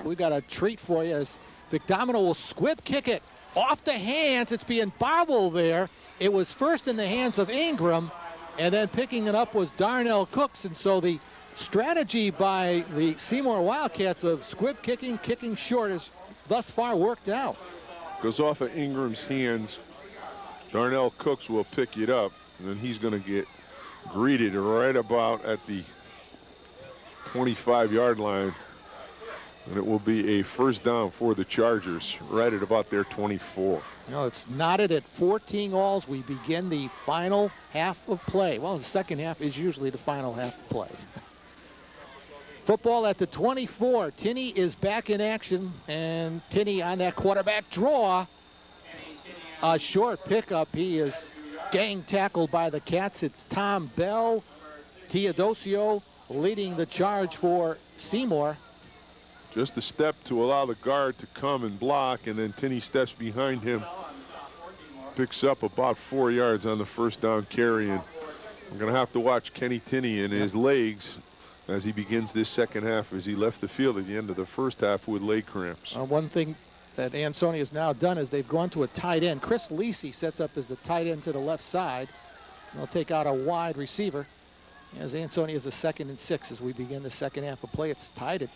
we got a treat for you as McDominal will squib kick it off the hands. It's being bobbled there. It was first in the hands of Ingram, and then picking it up was Darnell Cooks. And so the strategy by the Seymour Wildcats of squib kicking short is thus far worked out. Goes off of Ingram's hands. Darnell Cooks will pick it up, and then he's going to get greeted right about at the 25-yard line. And it will be a first down for the Chargers right at about their 24. It's knotted at 14 alls. We begin the final half of play. Well, the second half is usually the final half of play. Football at the 24. Tinney is back in action, and Tinney on that quarterback draw. A short pickup. He is gang tackled by the Cats. It's Tom Bell, Teodosio leading the charge for Seymour. Just a step to allow the guard to come and block, and then Tinney steps behind him. Picks up about 4 yards on the first down carry, and I'm going to have to watch Kenny Tinney and his legs as he begins this second half, as he left the field at the end of the first half with leg cramps. One thing that Ansonia has now done is they've gone to a tight end. Chris Lisi sets up as the tight end to the left side. They'll take out a wide receiver as Ansonia is a 2nd and 6 as we begin the second half of play. It's tied at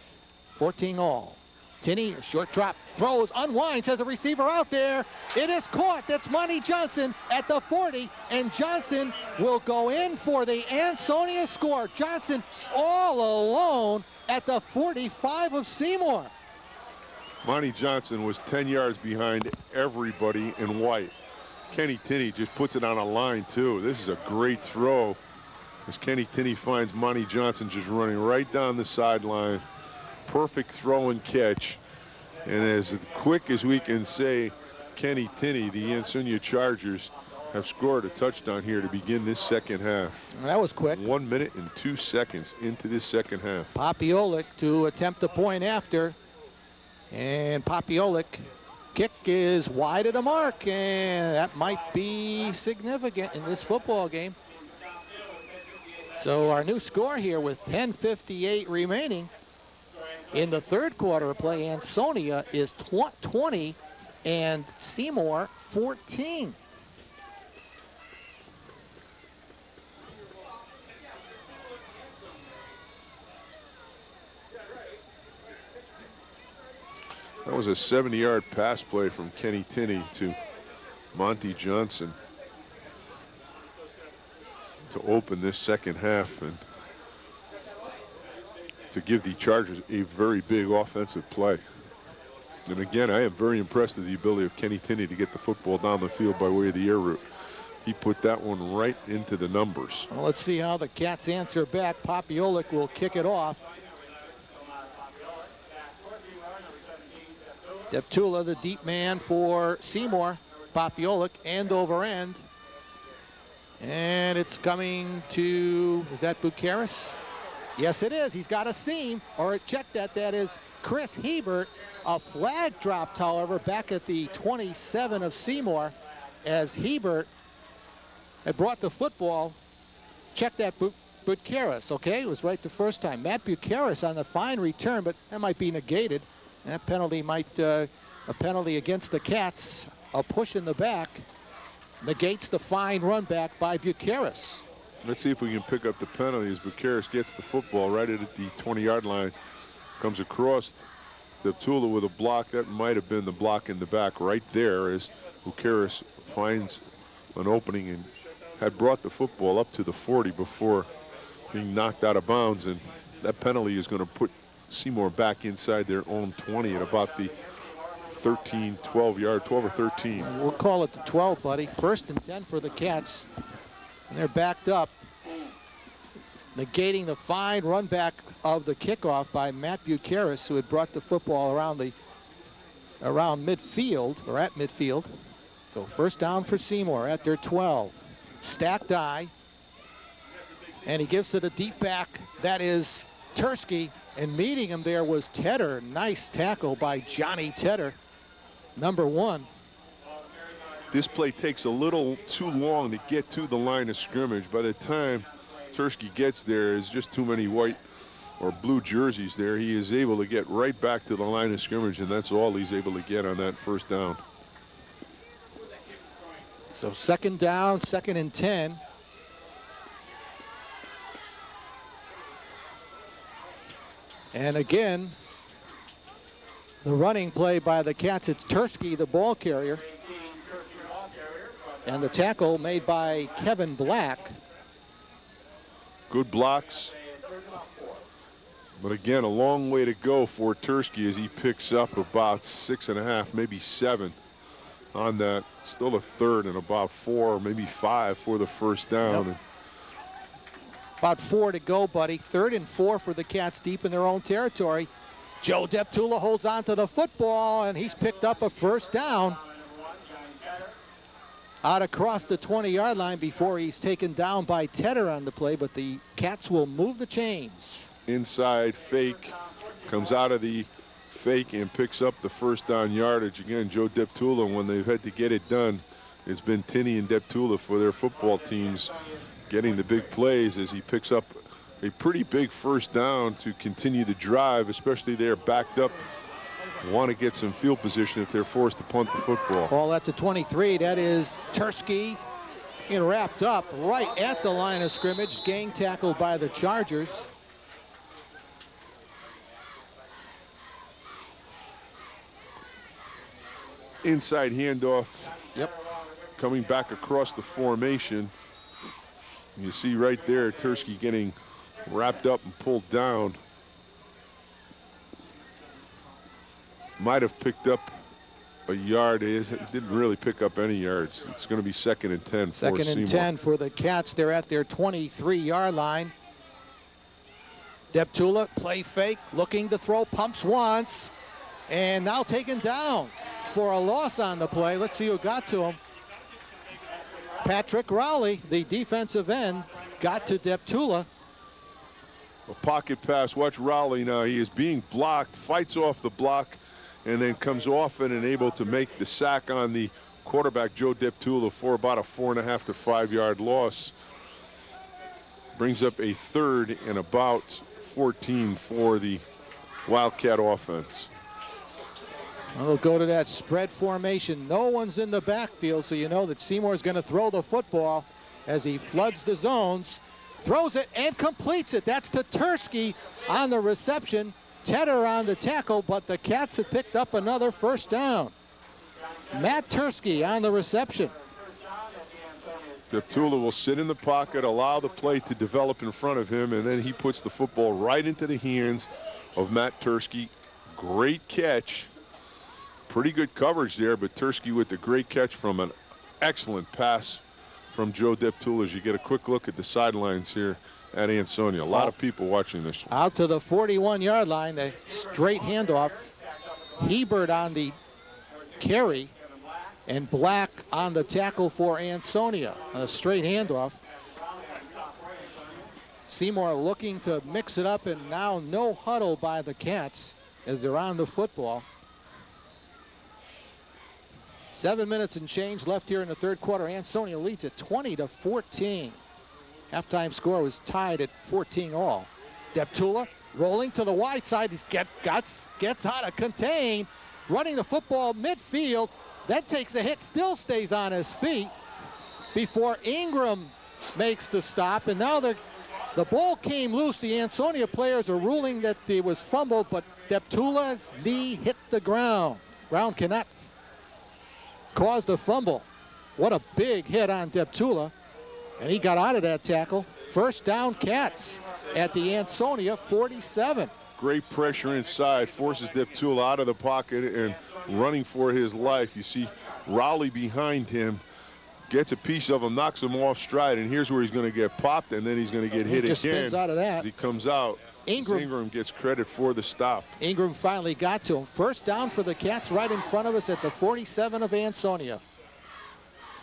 14 all. Tinney, a short drop, throws, unwinds, has a receiver out there. It is caught. That's Monty Johnson at the 40, and Johnson will go in for the Ansonia score. Johnson all alone at the 45 of Seymour. Monty Johnson was 10 yards behind everybody in white. Kenny Tinney just puts it on a line, too. This is a great throw as Kenny Tinney finds Monty Johnson just running right down the sideline. Perfect throw and catch. And as quick as we can say, Kenny Tinney, the Ansonia Chargers, have scored a touchdown here to begin this second half. That was quick. 1 minute and 2 seconds into this second half. Popiolik to attempt a point after. And Popiolik kick is wide of the mark, and that might be significant in this football game. So our new score here with 10:58 remaining in the third quarter of play, Ansonia is 20 and Seymour 14. That was a 70-yard pass play from Kenny Tinney to Monty Johnson to open this second half and to give the Chargers a very big offensive play. And again, I am very impressed with the ability of Kenny Tinney to get the football down the field by way of the air route. He put that one right into the numbers. Well, let's see how the Cats answer back. Popiolik will kick it off. Deptula, the deep man for Seymour. Popiolik, end over end. And it's coming to, is that Bucharest? Yes, it is. He's got a seam, or check that. That is Chris Hebert. A flag dropped, however, back at the 27 of Seymour as Hebert had brought the football. Check that, Bucharest, okay? It was right the first time. Matt Bucharest on the fine return, but that might be negated. That penalty might, a penalty against the Cats, a push in the back, negates the fine run back by Bucharest. Let's see if we can pick up the penalty as Bucharest gets the football right at the 20-yard line. Comes across Deptula with a block. That might have been the block in the back right there as Bucharest finds an opening and had brought the football up to the 40 before being knocked out of bounds. And that penalty is going to put Seymour back inside their own 20 at about the 13, 12 or 13. We'll call it the 12, buddy. 1st and 10 for the Cats. And they're backed up, negating the fine run back of the kickoff by Matt Bucharest, who had brought the football around midfield, or at midfield. So first down for Seymour at their 12. Stacked eye. And he gives to the deep back. That is Tursky. And meeting him there was Tedder. Nice tackle by Johnny Tedder, number 1. This play takes a little too long to get to the line of scrimmage. By the time Tursky gets there, there's just too many white or blue jerseys there, he is able to get right back to the line of scrimmage, and that's all he's able to get on that first down. So second down, 2nd and 10. And again, the running play by the Cats, it's Tursky, the ball carrier. And the tackle made by Kevin Black. Good blocks. But again, a long way to go for Tursky as he picks up about 6.5, maybe 7 on that. Still a third and about 4, maybe 5 for the first down. Yep. About 4 to go, buddy. 3rd and 4 for the Cats deep in their own territory. Joe Deptula holds on to the football, and he's picked up a first down out across the 20-yard line before he's taken down by Tedder on the play, but the Cats will move the chains. Inside fake, comes out of the fake and picks up the first down yardage. Again, Joe Deptula, when they've had to get it done, it's been Tinney and Deptula for their football teams getting the big plays as he picks up a pretty big first down to continue the drive, especially they're backed up. Want to get some field position if they're forced to punt the football. Ball at the 23. That is Tursky. Getting wrapped up right at the line of scrimmage. Gang tackled by the Chargers. Inside handoff. Yep. Coming back across the formation. You see right there Tursky getting wrapped up and pulled down. Might have picked up a yard. It didn't really pick up any yards. It's going to be 2nd and 10 for Seymour. 2nd and 10 for the Cats. They're at their 23-yard line. Deptula, play fake, looking to throw, pumps once, and now taken down for a loss on the play. Let's see who got to him. Patrick Rowley, the defensive end, got to Deptula. A pocket pass. Watch Rowley now. He is being blocked, fights off the block, and then comes off it and able to make the sack on the quarterback, Joe Deptula, for about a 4.5 to 5 yard loss. Brings up a 3rd and about 14 for the Wildcat offense. We'll go to that spread formation. No one's in the backfield, so you know that Seymour is going to throw the football as he floods the zones. Throws it and completes it. That's to Tursky on the reception. Tedder on the tackle, but the Cats have picked up another first down. Matt Tursky on the reception. Deptula will sit in the pocket, allow the play to develop in front of him, and then he puts the football right into the hands of Matt Tursky. Great catch. Pretty good coverage there, but Tursky with the great catch from an excellent pass from Joe Deptula as you get a quick look at the sidelines here at Ansonia. A lot of people watching this one. Out to the 41-yard line, a straight handoff. Hebert on the carry, and Black on the tackle for Ansonia. A straight handoff. Seymour looking to mix it up, and now no huddle by the Cats as they're on the football. 7 minutes and change left here in the third quarter. Ansonia leads at 20-14. Halftime score was tied at 14 all. Deptula rolling to the wide side. He gets out of contain, running the football midfield. Then takes a hit, still stays on his feet before Ingram makes the stop. And now the ball came loose. The Ansonia players are ruling that it was fumbled, but Deptula's knee hit the ground. Ground cannot cause the fumble. What a big hit on Deptula. And he got out of that tackle. First down, Cats at the Ansonia 47. Great pressure inside, forces Deptula out of the pocket and running for his life. You see Rowley behind him, gets a piece of him, knocks him off stride, and here's where he's going to get popped, and then he's going to get hit just again. Spins out of that. As he comes out. Ingram gets credit for the stop. Ingram finally got to him. First down for the Cats right in front of us at the 47 of Ansonia.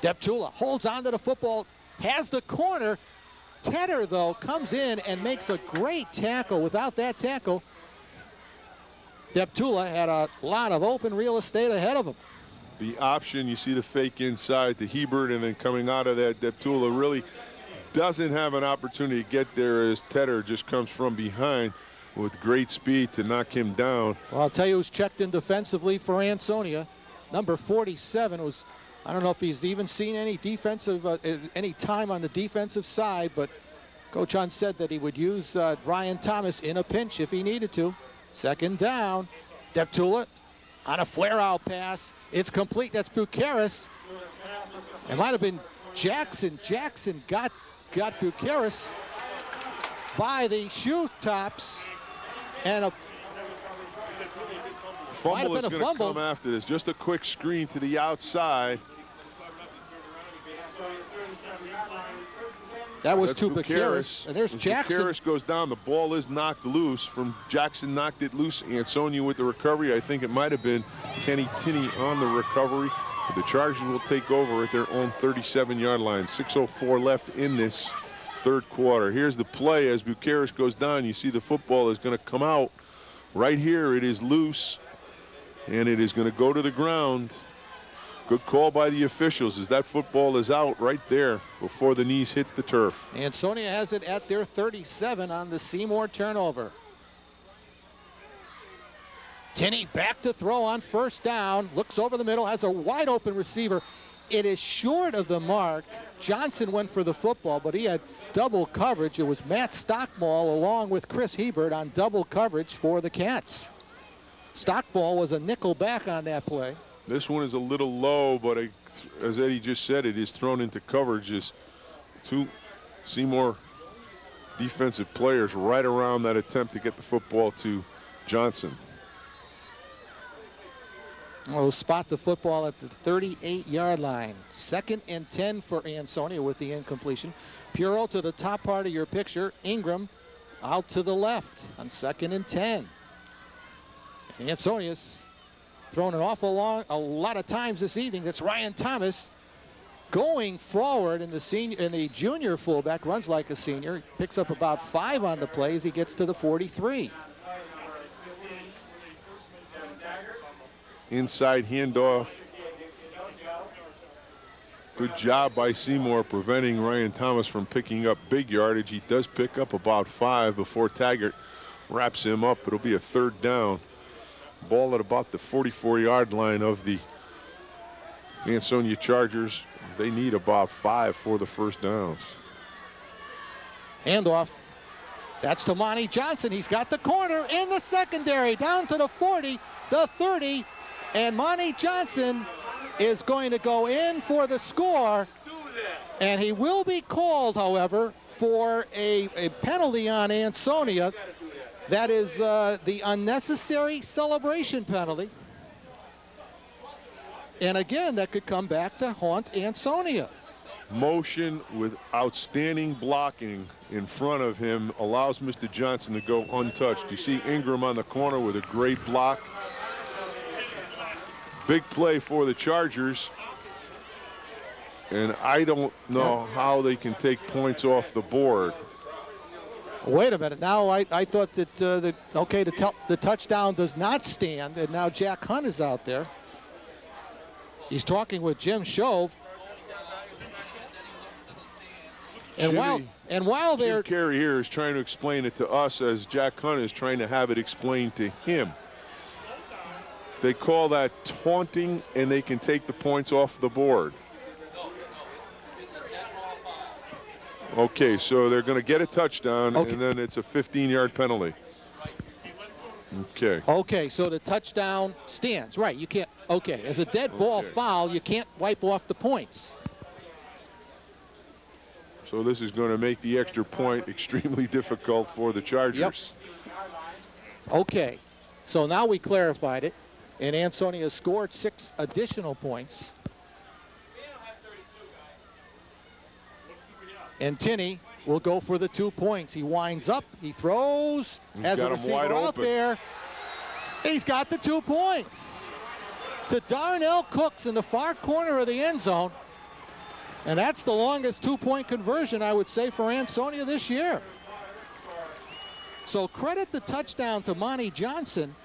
Deptula holds on to the football, has the corner. Tedder, though, comes in and makes a great tackle. Without that tackle, Deptula had a lot of open real estate ahead of him. The option, you see the fake inside to Hebert, and then coming out of that, Deptula really doesn't have an opportunity to get there as Tedder just comes from behind. with great speed to knock him down. Well, I'll tell you who's checked in defensively for Ansonia. Number 47 was, I don't know if he's even seen any defensive, any time on the defensive side, but Coach Hunt said that he would use Ryan Thomas in a pinch if he needed to. Second down, Deptula on a flare-out pass. It's complete. That's Bukaris. It might have been Jackson. Jackson got Bukaris by the shoe tops, and a fumble is going to come after this. Just a quick screen to the outside. That was to Bukaris, and there's Jackson. Bukaris goes down. The ball is knocked loose. From Jackson knocked it loose. Ansonia with the recovery. I think it might have been Kenny Tinney on the recovery. But the Chargers will take over at their own 37-yard line. 6:04 left in this third quarter. Here's the play as Bukaris goes down. You see the football is going to come out. Right here it is loose, and it is going to go to the ground. Good call by the officials as that football is out right there before the knees hit the turf. Ansonia has it at their 37 on the Seymour turnover. Tinney back to throw on first down. Looks over the middle, has a wide open receiver. It is short of the mark. Johnson went for the football, but he had double coverage. It was Matt Stockball along with Chris Hebert on double coverage for the Cats. Stockball was a nickel back on that play. This one is a little low, but as Eddie just said, it is thrown into coverage as two Seymour defensive players right around that attempt to get the football to Johnson. We'll spot the football at the 38-yard line. 2nd and 10 for Ansonia with the incompletion. Puro to the top part of your picture. Ingram out to the left on 2nd and 10. Ansonia's thrown an awful a lot of times this evening. That's Ryan Thomas going forward, and the junior fullback runs like a senior. Picks up about 5 on the play as he gets to the 43. Inside handoff. Good job by Seymour preventing Ryan Thomas from picking up big yardage. He does pick up about 5 before Taggart wraps him up. It'll be a 3rd down. Ball at about the 44-yard line of the Ansonia Chargers. They need about 5 for the first downs. Handoff. That's to Monty Johnson. He's got the corner in the secondary down to the 40, the 30, and Monty Johnson is going to go in for the score, and he will be called, however, for a penalty on Ansonia. That is the unnecessary celebration penalty. And again, that could come back to haunt Ansonia. Motion with outstanding blocking in front of him allows Mr. Johnson to go untouched. You see Ingram on the corner with a great block. Big play for the Chargers. And I don't know how they can take points off the board. Wait a minute. Now I thought that the touchdown does not stand, and now Jack Hunt is out there. He's talking with Jim Shove. And while they're Jim Carey here is trying to explain it to us as Jack Hunt is trying to have it explained to him. They call that taunting, and they can take the points off the board. Okay, so they're going to get a touchdown, and then it's a 15-yard penalty. Okay. Okay, so the touchdown stands. Right, you can't. Okay, as a dead ball foul, you can't wipe off the points. So this is going to make the extra point extremely difficult for the Chargers. Yep. Okay, so now we clarified it, and Ansonia scored 6 additional points. And Tinney will go for the 2 points. He winds up, he throws, has a receiver out there. He's got the 2 points to Darnell Cooks in the far corner of the end zone. And that's the longest 2-point conversion, I would say, for Ansonia this year. So credit the touchdown to Monty Johnson,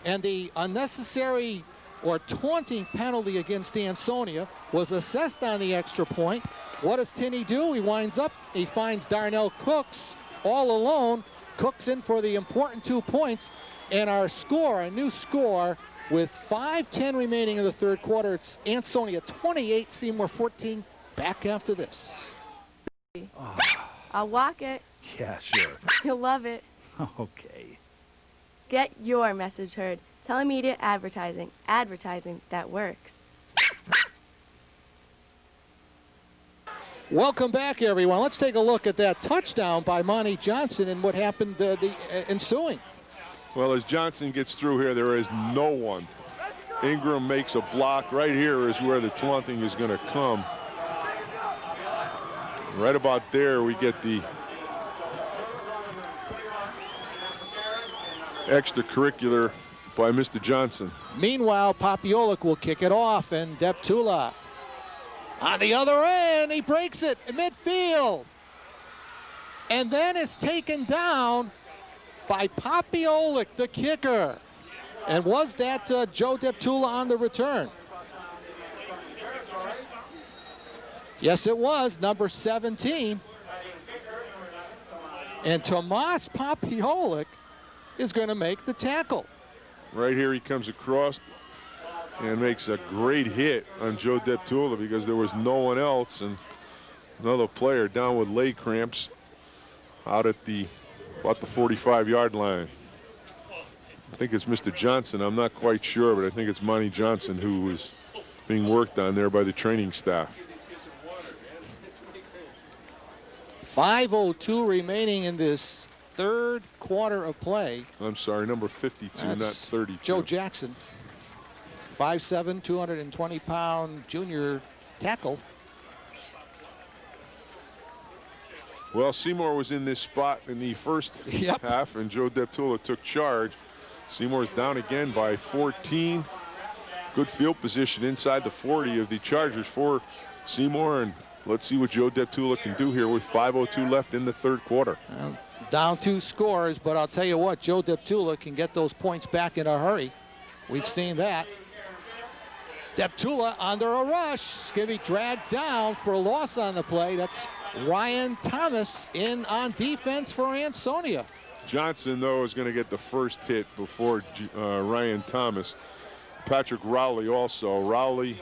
and the unnecessary or taunting penalty against Ansonia was assessed on the extra point. What does Tinney do? He winds up, he finds Darnell Cooks all alone, Cooks in for the important 2 points. And our score, a new score, with 5:10 remaining in the third quarter. It's Ansonia 28, Seymour 14. Back after this. I'll walk it. Yeah, sure. You'll love it. Okay. Get your message heard. Telemedia advertising. Advertising that works. Welcome back, everyone. Let's take a look at that touchdown by Monty Johnson and what happened the ensuing. Well, as Johnson gets through here, there is no one. Ingram makes a block. Right here is where the taunting is going to come. Right about there, we get the extracurricular by Mr. Johnson. Meanwhile, Popiolik will kick it off, and Deptula on the other end, he breaks it in midfield. And then is taken down by Popiolik, the kicker. And was that Joe Deptula on the return? Yes, it was, number 17. And Tomas Popiolik is going to make the tackle. Right here he comes across and makes a great hit on Joe Deptula because there was no one else, and another player down with leg cramps out at about the 45-yard line. I think it's Mr. Johnson. I'm not quite sure, but I think it's Monty Johnson who was being worked on there by the training staff. 5:02 remaining in this third quarter of play. I'm sorry, number 52, That's not 32. Joe Jackson, 5'7", 220-pound junior tackle. Well, Seymour was in this spot in the first half, and Joe Deptula took charge. Seymour's down again by 14. Good field position inside the 40 of the Chargers for Seymour, and let's see what Joe Deptula can do here with 5:02 left in the third quarter. Down 2 scores, but I'll tell you what, Joe Deptula can get those points back in a hurry. We've seen that. Deptula under a rush, going to be dragged down for a loss on the play. That's Ryan Thomas in on defense for Ansonia. Johnson, though, is going to get the first hit before Ryan Thomas. Patrick Rowley also. Rowley,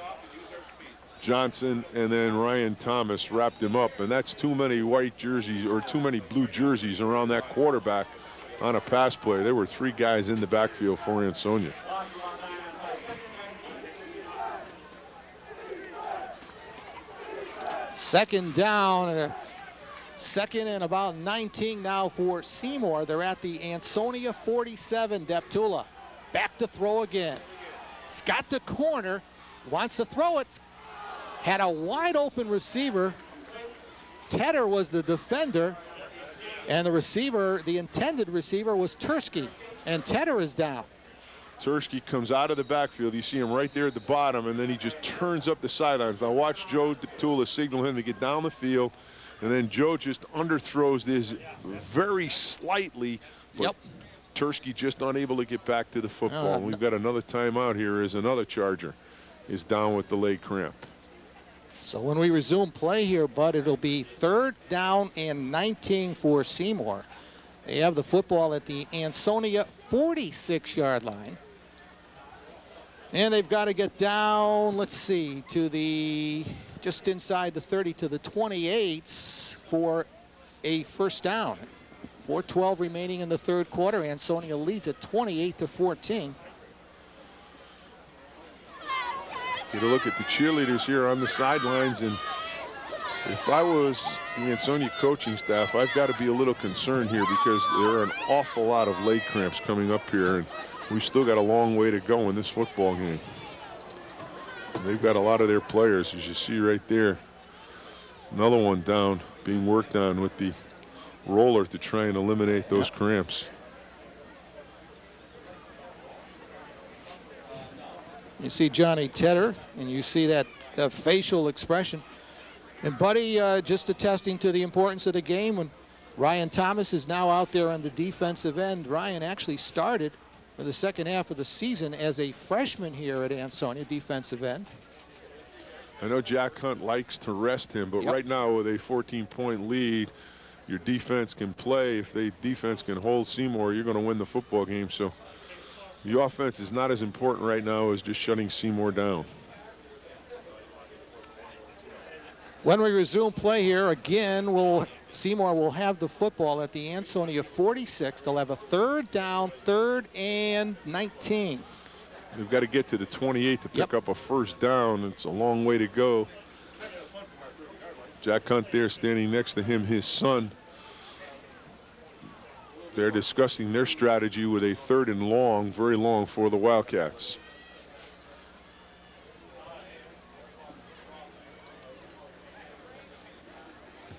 Johnson, and then Ryan Thomas wrapped him up. And that's too many white jerseys or too many blue jerseys around that quarterback on a pass play. There were 3 guys in the backfield for Ansonia. Second down, second and about 19 now for Seymour. They're at the Ansonia 47. Deptula back to throw again. He's got the corner, wants to throw it. Had a wide open receiver. Tedder was the defender, and the receiver, the intended receiver, was Tursky, and Tedder is down. Tursky comes out of the backfield. You see him right there at the bottom, and then he just turns up the sidelines. Now watch Joe Deptula signal him to get down the field, and then Joe just underthrows this very slightly, but Tursky just unable to get back to the football. We've got another timeout here as another Charger is down with the leg cramp. So when we resume play here, Bud, it'll be 3rd down and 19 for Seymour. They have the football at the Ansonia 46-yard line. And they've got to get down, let's see, to the, just inside the 30 to the 28s for a first down. 4:12 remaining in the third quarter. Ansonia leads at 28-14. Get a look at the cheerleaders here on the sidelines, and if I was the Ansonia coaching staff, I've got to be a little concerned here because there are an awful lot of leg cramps coming up here, and we've still got a long way to go in this football game. They've got a lot of their players, as you see right there. Another one down, being worked on with the roller to try and eliminate those cramps. You see Johnny Tedder, and you see that facial expression. And Buddy just attesting to the importance of the game when Ryan Thomas is now out there on the defensive end. Ryan actually started for the second half of the season as a freshman here at Ansonia, defensive end. I know Jack Hunt likes to rest him, but right now with a 14-point lead your defense can play. If the defense can hold Seymour, you're going to win the football game. So the offense is not as important right now as just shutting Seymour down. When we resume play here, again, Seymour will have the football at the Ansonia 46. They'll have a 3rd down, 3rd and 19. They've got to get to the 28 to pick up a 1st down. It's a long way to go. Jack Hunt there standing next to him, his son. They're discussing their strategy with a 3rd and long, very long for the Wildcats.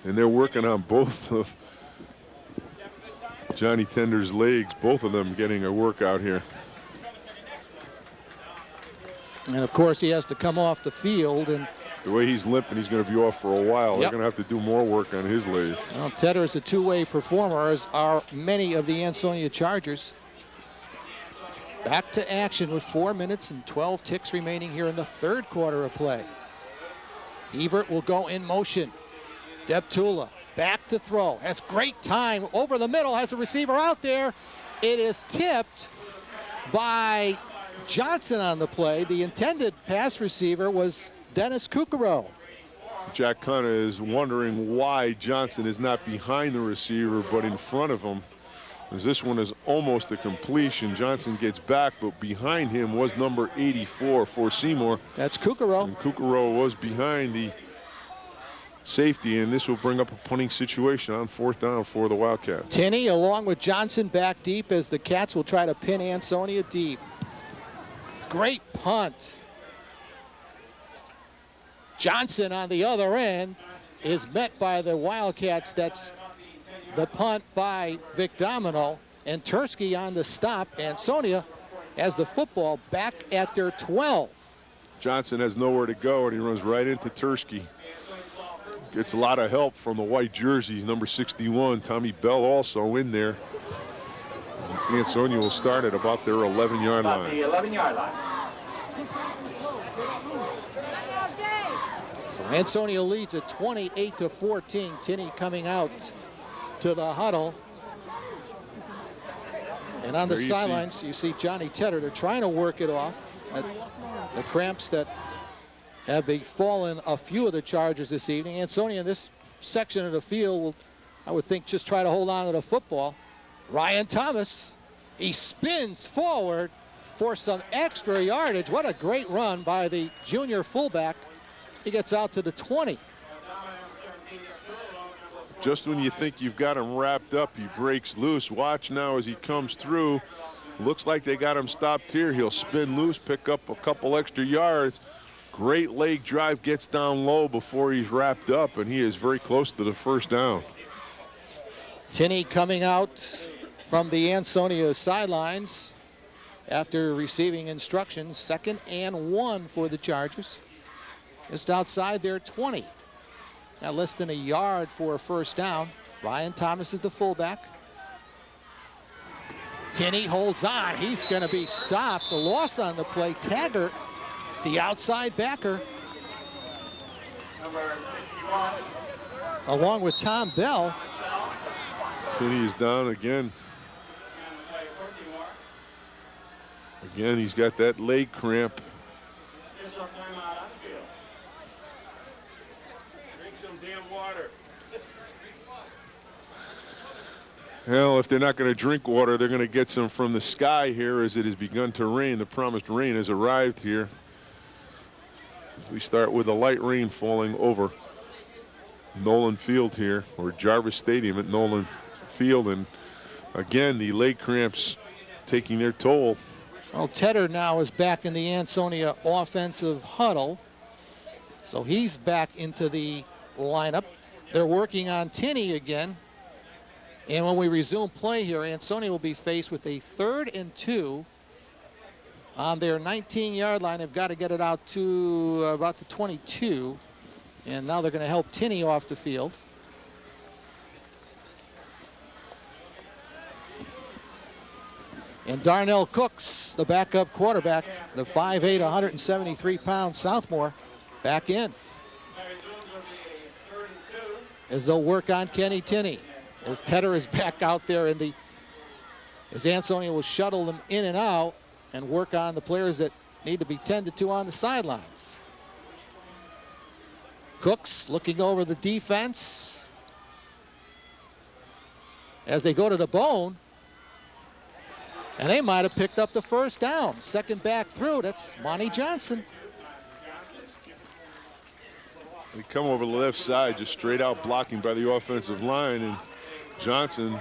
And they're working on both of Johnny Tender's legs, both of them getting a workout here. And of course, he has to come off the field. And the way he's limping, he's going to be off for a while. They're going to have to do more work on his leg. Well, Tedder is a two-way performer, as are many of the Ansonia Chargers. Back to action with 4 minutes and 12 ticks remaining here in the 3rd quarter of play. Ebert will go in motion. Deptula back to throw. Has great time over the middle. Has a receiver out there. It is tipped by Johnson on the play. The intended pass receiver was Dennis Kukaro. Jack Hunt is wondering why Johnson is not behind the receiver but in front of him, as this one is almost a completion. Johnson gets back, but behind him was number 84 for Seymour. That's Kukaro. And Kukaro was behind the safety, and this will bring up a punting situation on 4th down for the Wildcats. Tinney along with Johnson back deep as the Cats will try to pin Ansonia deep. Great punt. Johnson on the other end is met by the Wildcats. That's the punt by Vic Domino, and Tursky on the stop. Ansonia has the football back at their 12. Johnson has nowhere to go, and he runs right into Tursky. Gets a lot of help from the white jerseys, number 61. Tommy Bell also in there. Ansonia will start at about their 11-yard line. The 11-yard line. So Ansonia leads at 28-14. Tinney coming out to the huddle. And on the sidelines, you see Johnny Tedder. They're trying to work it off. The cramps that have befallen a few of the Chargers this evening. Ansonia in this section of the field will, I would think, just try to hold on to the football. Ryan Thomas, he spins forward for some extra yardage. What a great run by the junior fullback. He gets out to the 20. Just when you think you've got him wrapped up, he breaks loose. Watch now as he comes through. Looks like they got him stopped here. He'll spin loose, pick up a couple extra yards. Great leg drive, gets down low before he's wrapped up, and he is very close to the 1st down. Tinney coming out from the Ansonia sidelines after receiving instructions. 2nd and 1 for the Chargers. Just outside their 20. Now less than a yard for a 1st down. Ryan Thomas is the fullback. Tinney holds on. He's going to be stopped. The loss on the play. Taggart, the outside backer, along with Tom Bell. Tinney is down again. Again, he's got that leg cramp. Drink some damn water. Well, if they're not going to drink water, they're going to get some from the sky here as it has begun to rain. The promised rain has arrived here. We start with a light rain falling over Nolan Field here, or Jarvis Stadium at Nolan Field. And again, the leg cramps taking their toll. Well, Tedder now is back in the Ansonia offensive huddle. So he's back into the lineup. They're working on Tinney again. And when we resume play here, Ansonia will be faced with a 3rd and 2 on their 19-yard line. They've got to get it out to about the 22. And now they're going to help Tinney off the field. And Darnell Cooks, the backup quarterback, the 5'8", 173-pound sophomore, back in. As they'll work on Kenny Tinney. as Tedder is back out there as Ansonia will shuttle them in and out and work on the players that need to be tended to on the sidelines. Cooks looking over the defense as they go to the bone. And they might have picked up the first down. Second back through, that's Monty Johnson. They come over the left side, just straight out blocking by the offensive line, and Johnson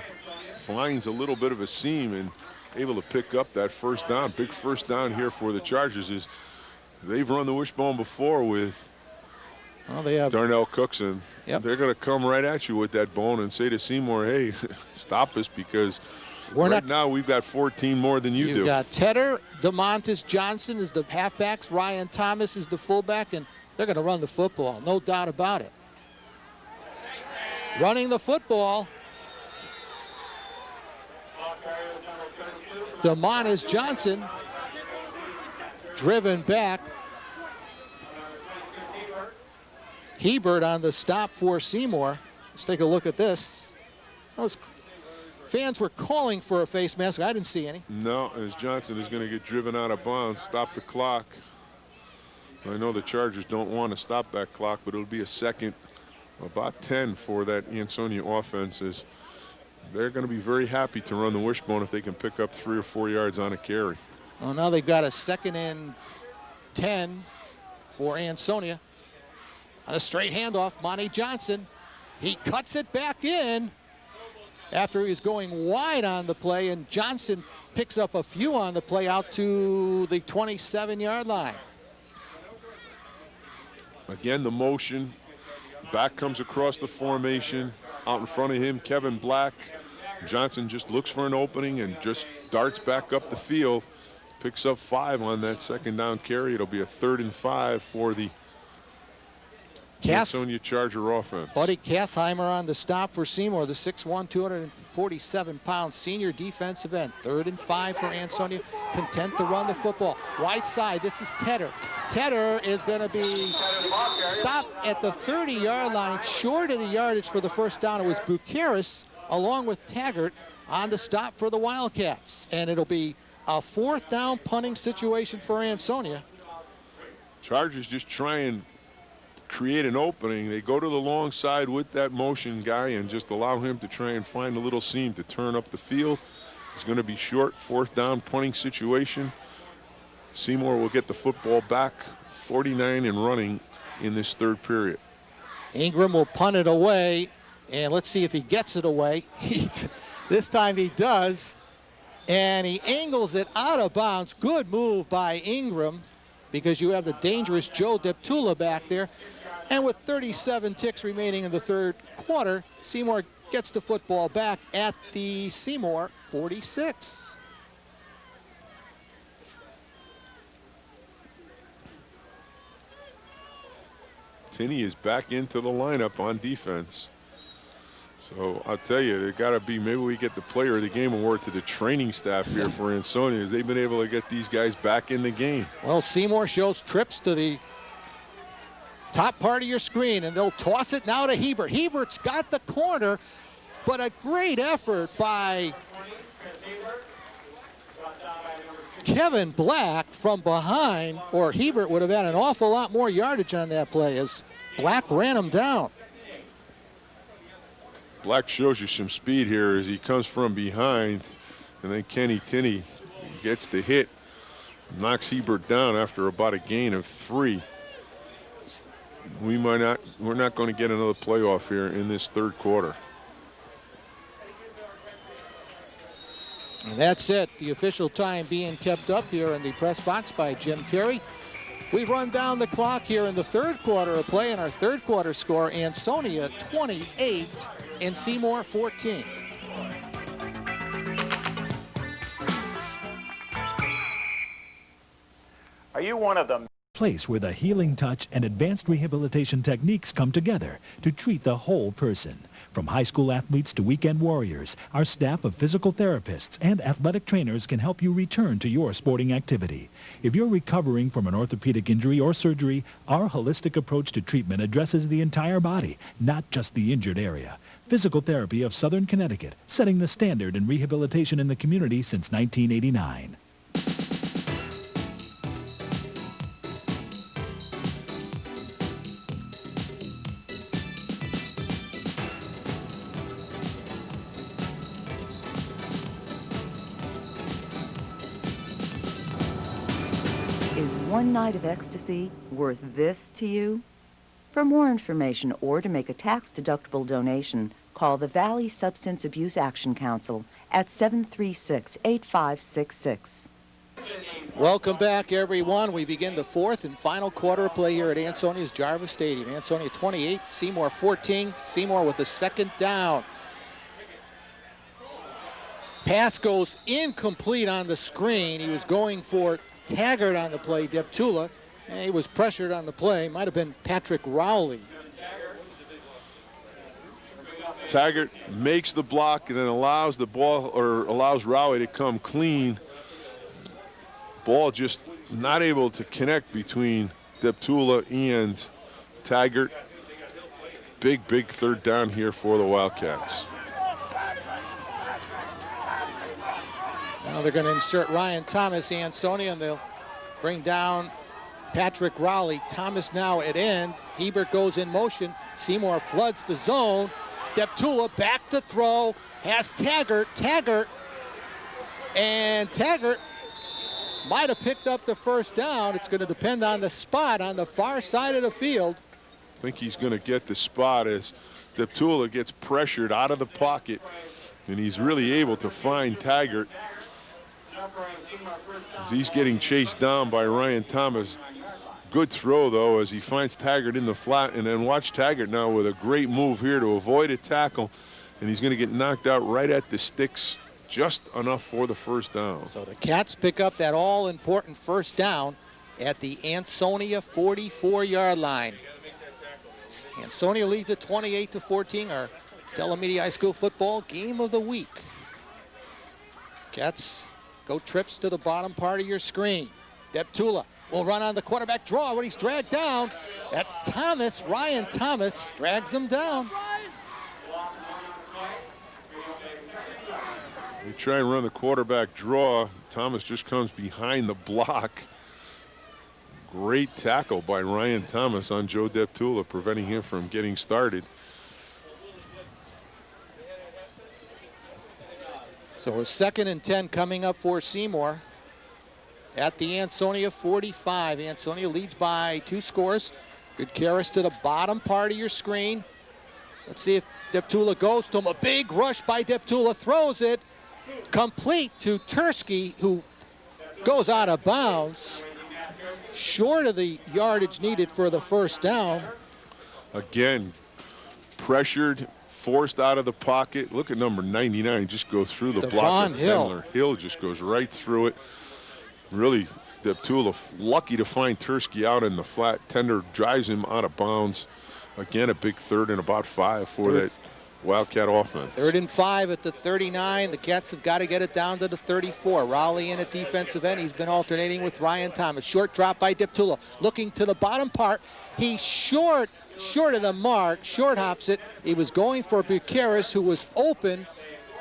finds a little bit of a seam and able to pick up that first down. Big first down here for the Chargers. Is they've run the wishbone before with they have Darnell Cooks, and Yep. they're going to come right at you with that bone and say to Seymour, hey, stop us, because now we've got 14 more than you do. You've got Tedder, DeMontis Johnson is the halfbacks, Ryan Thomas is the fullback, and they're going to run the football, no doubt about it. Running the football, DeMontis Johnson driven back. Hebert on the stop for Seymour. Let's take a look at this. Those fans were calling for a face mask. I didn't see any. No, as Johnson is going to get driven out of bounds, stop the clock. I know the Chargers don't want to stop that clock, but it'll be a second, about 10 for that Ansonia offense. Is they're going to be very happy to run the wishbone if they can pick up 3 or 4 yards on a carry. Well, now they've got a 2nd and 10 for Ansonia. On a straight handoff, Monty Johnson. He cuts it back in after he was going wide on the play, and Johnson picks up a few on the play out to the 27-yard line. Again, the motion. Back comes across the formation. Out in front of him, Kevin Black. Johnson just looks for an opening and just darts back up the field. Picks up 5 on that 2nd down carry. It'll be a 3rd and 5 for the Ansonia Charger offense. Buddy Kassheimer on the stop for Seymour, the 6'1", 247-pound senior defensive end. 3rd and 5 for Ansonia, content to run the football. Right side, this is Tedder. Tedder is going to be stopped at the 30-yard line, short of the yardage for the first down. It was Bukaris along with Taggart on the stop for the Wildcats. And it'll be a 4th down punting situation for Ansonia. Chargers just try and create an opening. They go to the long side with that motion guy and just allow him to try and find a little seam to turn up the field. It's going to be short, 4th down punting situation. Seymour will get the football back, 49 and running in this 3rd period. Ingram will punt it away, and let's see if he gets it away. This time he does, and he angles it out of bounds. Good move by Ingram, because you have the dangerous Joe Deptula back there. And with 37 ticks remaining in the 3rd quarter, Seymour gets the football back at the Seymour 46. Tinney is back into the lineup on defense. So I'll tell you, there got to be, maybe we get the player of the game award to the training staff here for Ansonia, as they've been able to get these guys back in the game. Well, Seymour shows trips to the top part of your screen, and they'll toss it now to Hebert. Hebert's got the corner, but a great effort by Kevin Black from behind, or Hebert would have had an awful lot more yardage on that play as Black ran him down. Black shows you some speed here as he comes from behind, and then Kenny Tinney gets the hit, knocks Hebert down after about a gain of 3. We're not going to get another playoff here in this 3rd quarter. And that's it. The official time being kept up here in the press box by Jim Carey. We've run down the clock here in the 3rd quarter of play, and our 3rd quarter score, Ansonia 28 and Seymour 14. Are you one of them? Place where the healing touch and advanced rehabilitation techniques come together to treat the whole person. From high school athletes to weekend warriors, our staff of physical therapists and athletic trainers can help you return to your sporting activity. If you're recovering from an orthopedic injury or surgery, our holistic approach to treatment addresses the entire body, not just the injured area. Physical Therapy of Southern Connecticut, setting the standard in rehabilitation in the community since 1989. Is one night of ecstasy worth this to you? For more information or to make a tax-deductible donation, call the Valley Substance Abuse Action Council at 736-8566. Welcome back, everyone. We begin the fourth and final quarter of play here at Ansonia's Jarvis Stadium. Ansonia 28, Seymour 14. Seymour with the second down. Pass goes incomplete on the screen. He was going for Taggart on the play, Deptula, and he was pressured on the play. Might have been Patrick Rowley. Taggart makes the block and then allows the ball, or allows Rowley to come clean. Ball just not able to connect between Deptula and Taggart. Big third down here for the Wildcats. Now they're going to insert Ryan Thomas, Ansonia, and they'll bring down Patrick Rowley. Thomas now at end. Hebert goes in motion. Seymour floods the zone. Deptula back to throw. Has Taggart. And Taggart might have picked up the first down. It's going to depend on the spot on the far side of the field. I think he's going to get the spot as Deptula gets pressured out of the pocket, and he's really able to find Taggart. As he's getting chased down by Ryan Thomas. Good throw, though, as he finds Taggart in the flat, and then watch Taggart now with a great move here to avoid a tackle, and he's going to get knocked out right at the sticks, just enough for the first down. So the Cats pick up that all-important first down at the Ansonia 44-yard line. Ansonia leads at 28-14, our Telemedia High School football game of the week. Cats go trips to the bottom part of your screen. Deptula will run on the quarterback draw when he's dragged down. That's Thomas. Ryan Thomas drags him down. They try and run the quarterback draw. Thomas just comes behind the block. Great tackle by Ryan Thomas on Joe Deptula, preventing him from getting started. So a 2nd and 10 coming up for Seymour at the Ansonia 45. Ansonia leads by 2 scores. Good carries to the bottom part of your screen. Let's see if Deptula goes to him. A big rush by Deptula, throws it complete to Tursky, who goes out of bounds, short of the yardage needed for the first down. Again, pressured, forced out of the pocket. Look at number 99, just go through the block of Tendler. Hill just goes right through it. Really, Deptula lucky to find Tursky out in the flat. Tender drives him out of bounds. Again, a big 3rd and about 5 for that Wildcat offense. 3rd and 5 at the 39. The Cats have got to get it down to the 34. Rowley in at defensive end. He's been alternating with Ryan Thomas. Short drop by Deptula. Looking to the bottom part. He's short of the mark. Short hops it. He was going for Bucaris, who was open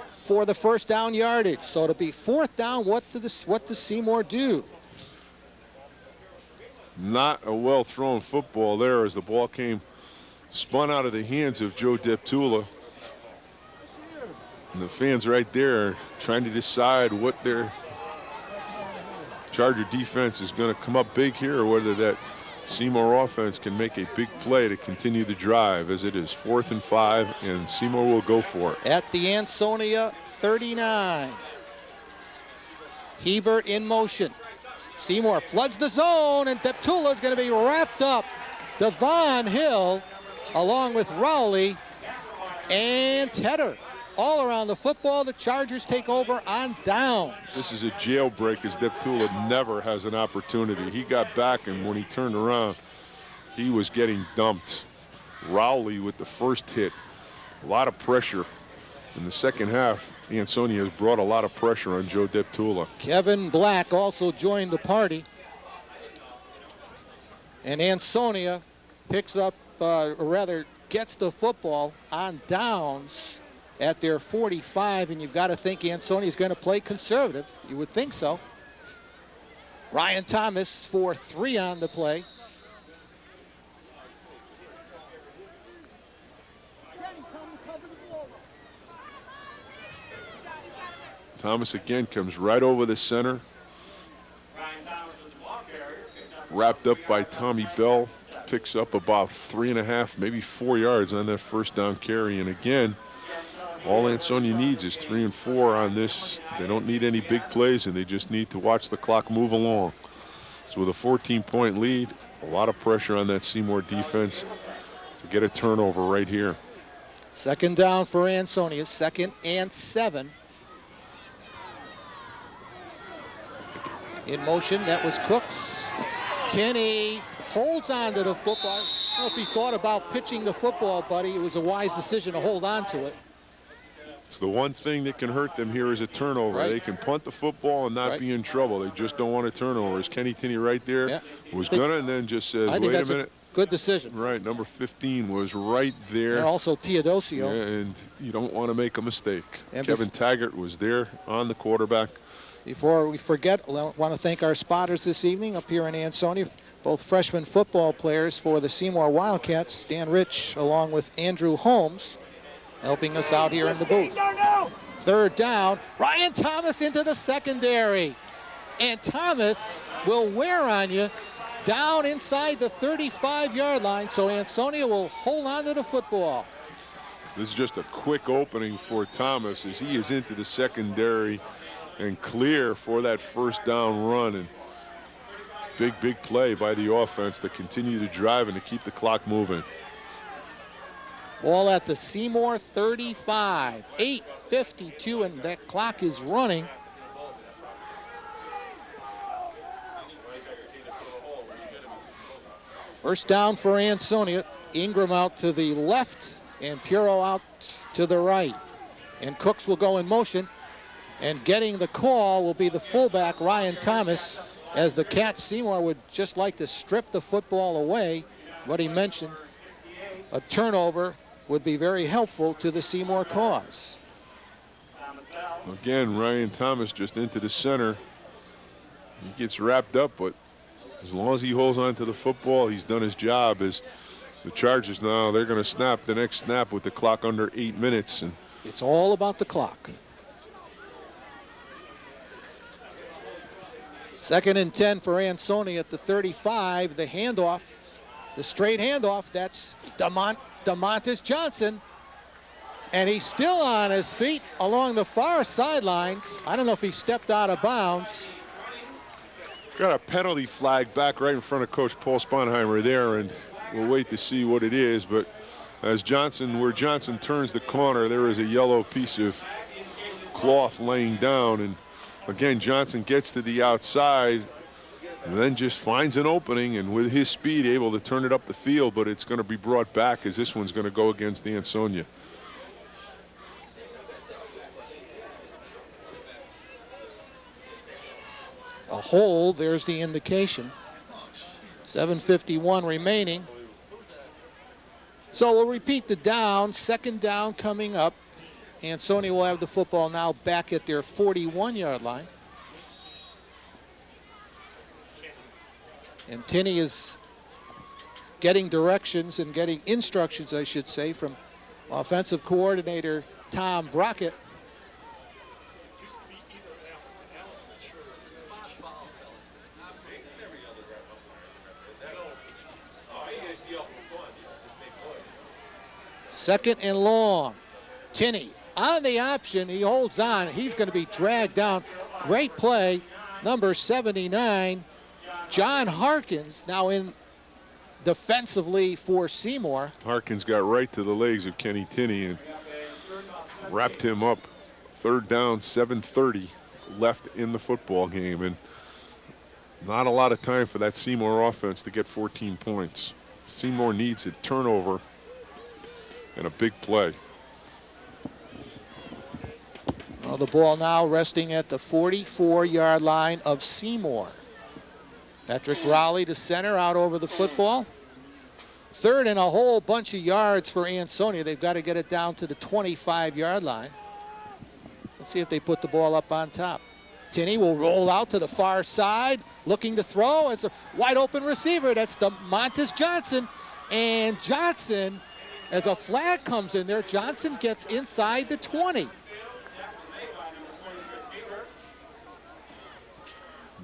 for the first down yardage. So to be 4th down, what does Seymour do? Not a well-thrown football there as the ball spun out of the hands of Joe Deptula. And the fans right there trying to decide what their Charger defense is going to come up big here, or whether that Seymour offense can make a big play to continue the drive, as it is 4th and 5, and Seymour will go for it. At the Ansonia 39. Hebert in motion. Seymour floods the zone, and Deptula is going to be wrapped up. Devon Hill, along with Rowley and Tedder. All around the football, the Chargers take over on downs. This is a jailbreak, as Deptula never has an opportunity. He got back, and when he turned around, he was getting dumped. Rowley with the first hit. A lot of pressure. In the second half, Ansonia has brought a lot of pressure on Joe Deptula. Kevin Black also joined the party. And Ansonia picks up, or rather gets the football on downs at their 45, and you've got to think Ansonia is going to play conservative. You would think so. Ryan Thomas for 3 on the play. Thomas again comes right over the center. Wrapped up by Tommy Bell. Picks up about 3.5, maybe 4 yards on that first down carry. And again, all Ansonia needs is 3 and 4 on this. They don't need any big plays, and they just need to watch the clock move along. So with a 14-point lead, a lot of pressure on that Seymour defense to get a turnover right here. Second down for Ansonia, 2nd and 7. In motion, that was Cooks. Tenney holds on to the football. I don't know if he thought about pitching the football, buddy. It was a wise decision to hold on to it. It's the one thing that can hurt them here is a turnover. Right. They can punt the football and not be in trouble. They just don't want a turnover. Is Kenny Tenney right there? Yeah. Was gonna, and then just says, I think wait that's a minute. Good decision. Right, number 15 was right there. And also Teodosio. Yeah, and you don't want to make a mistake. And Kevin Taggart was there on the quarterback. Before we forget, I want to thank our spotters this evening up here in Ansonia, both freshman football players for the Seymour Wildcats, Dan Rich along with Andrew Holmes, helping us out here in the booth. Third down, Ryan Thomas into the secondary. And Thomas will wear on you down inside the 35-yard line, so Ansonia will hold on to the football. This is just a quick opening for Thomas as he is into the secondary and clear for that first down run. And big play by the offense to continue to drive and to keep the clock moving. Ball at the Seymour 35, 8:52, and that clock is running. First down for Ansonia. Ingram out to the left and Puro out to the right. And Cooks will go in motion. And getting the call will be the fullback, Ryan Thomas, as the Cats Seymour would just like to strip the football away. What he mentioned, a turnover would be very helpful to the Seymour cause. Again, Ryan Thomas just into the center. He gets wrapped up, but as long as he holds on to the football, he's done his job. As the Chargers now, they're going to snap the next snap with the clock under 8 minutes. And it's all about the clock. 2nd and 10 for Ansonia at the 35. The handoff, the straight handoff, that's DeMontis Johnson. And he's still on his feet along the far sidelines. I don't know if he stepped out of bounds. got a penalty flag back right in front of Coach Paul Sponheimer there, and we'll wait to see what it is. But as where Johnson turns the corner, there is a yellow piece of cloth laying down. And again, Johnson gets to the outside and then just finds an opening, and with his speed able to turn it up the field, but it's going to be brought back as this one's going to go against Ansonia. A hold, there's the indication. 7:51 remaining. So we'll repeat the down. 2nd down coming up. Ansonia will have the football now back at their 41-yard line. And Tenney is getting directions and getting instructions, I should say, from offensive coordinator Tom Brockett. Second and long. Tenney on the option. He holds on. He's going to be dragged down. Great play. Number 79, John Harkins, now in defensively for Seymour. Harkins got right to the legs of Kenny Tenney and wrapped him up. 3rd down, 7:30 left in the football game. And not a lot of time for that Seymour offense to get 14 points. Seymour needs a turnover and a big play. Well, the ball now resting at the 44-yard line of Seymour. Patrick Rowley to center, out over the football. Third and a whole bunch of yards for Ansonia. They've got to get it down to the 25-yard line. Let's see if they put the ball up on top. Tinney will roll out to the far side, looking to throw as a wide open receiver. That's the Montes Johnson. And Johnson, as a flag comes in there, Johnson gets inside the 20.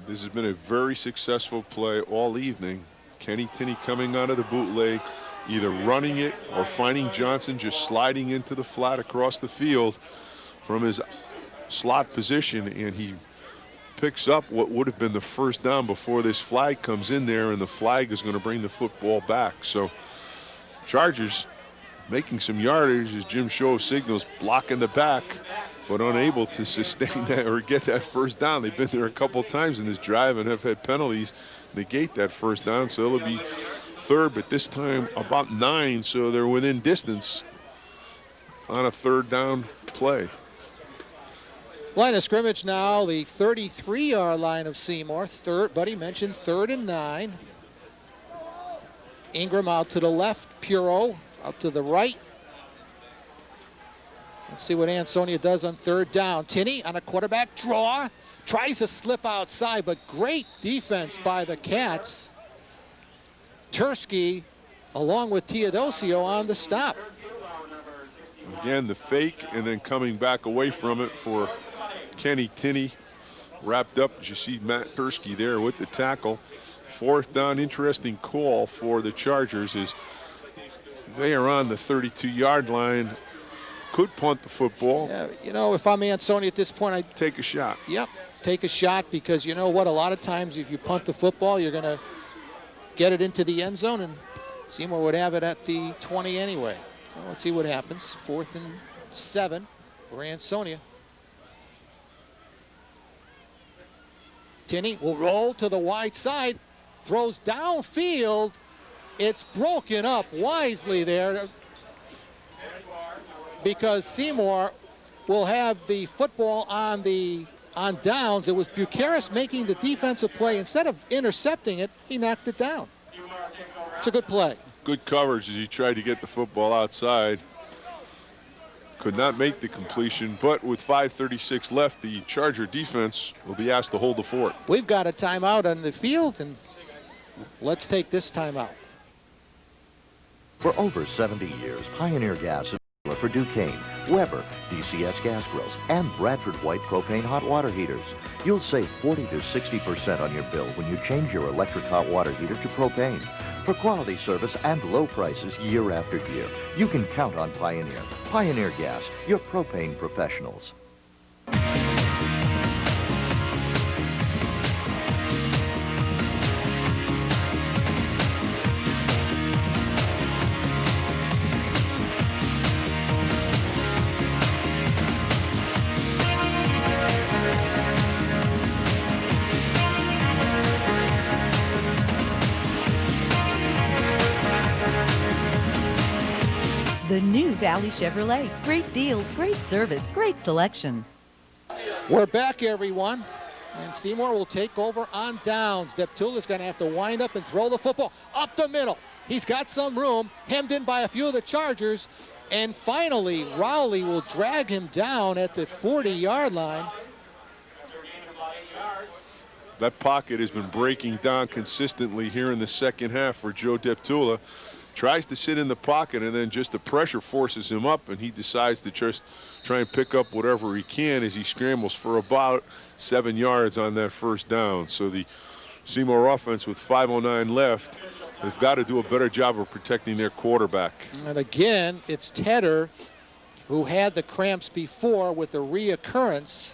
This has been a very successful play all evening. Kenny Tinney coming out of the bootleg, either running it or finding Johnson just sliding into the flat across the field from his slot position, and he picks up what would have been the first down before this flag comes in there, and the flag is going to bring the football back. So Chargers making some yardage as Jim Show signals, blocking the back, but unable to sustain that or get that first down. They've been there a couple times in this drive and have had penalties negate that first down, so it'll be third, but this time about 9, so they're within distance on a third down play. Line of scrimmage now, the 33-yard line of Seymour. Buddy mentioned 3rd and 9. Ingram out to the left, Puro out to the right. Let's see what Ansonia does on 3rd down. Tinney on a quarterback draw. Tries to slip outside, but great defense by the Cats. Tursky along with Teodosio on the stop. Again, the fake and then coming back away from it for Kenny Tinney. Wrapped up, as you see Matt Tursky there with the tackle. 4th down, interesting call for the Chargers as they are on the 32-yard line. Could punt the football. Yeah, you know, if I'm Ansonia at this point, I'd take a shot. Yep, take a shot, because you know what? A lot of times if you punt the football, you're going to get it into the end zone, and Seymour would have it at the 20 anyway. So let's see what happens. 4th and 7 for Ansonia. Tinney will roll to the wide side, throws downfield. It's broken up wisely there, because Seymour will have the football on downs. It was Bucharest making the defensive play. Instead of intercepting it, he knocked it down. It's a good play. Good coverage as he tried to get the football outside. Could not make the completion, but with 5:36 left, the Charger defense will be asked to hold the fort. We've got a timeout on the field, and let's take this timeout. For over 70 years, Pioneer Gas for Duquesne, Weber, DCS gas grills, and Bradford White propane hot water heaters. You'll save 40 to 60% on your bill when you change your electric hot water heater to propane. For quality service and low prices year after year, you can count on Pioneer. Pioneer Gas, your propane professionals. The new Valley Chevrolet. Great deals, great service, great selection. We're back, everyone. And Seymour will take over on downs. Deptula's going to have to wind up and throw the football up the middle. He's got some room, hemmed in by a few of the Chargers. And finally, Rowley will drag him down at the 40-yard line. That pocket has been breaking down consistently here in the second half for Joe Deptula. Tries to sit in the pocket, and then just the pressure forces him up, and he decides to just try and pick up whatever he can as he scrambles for about 7 yards on that first down. So the Seymour offense with 5:09 left, they've got to do a better job of protecting their quarterback. And again, it's Tedder who had the cramps before with a reoccurrence.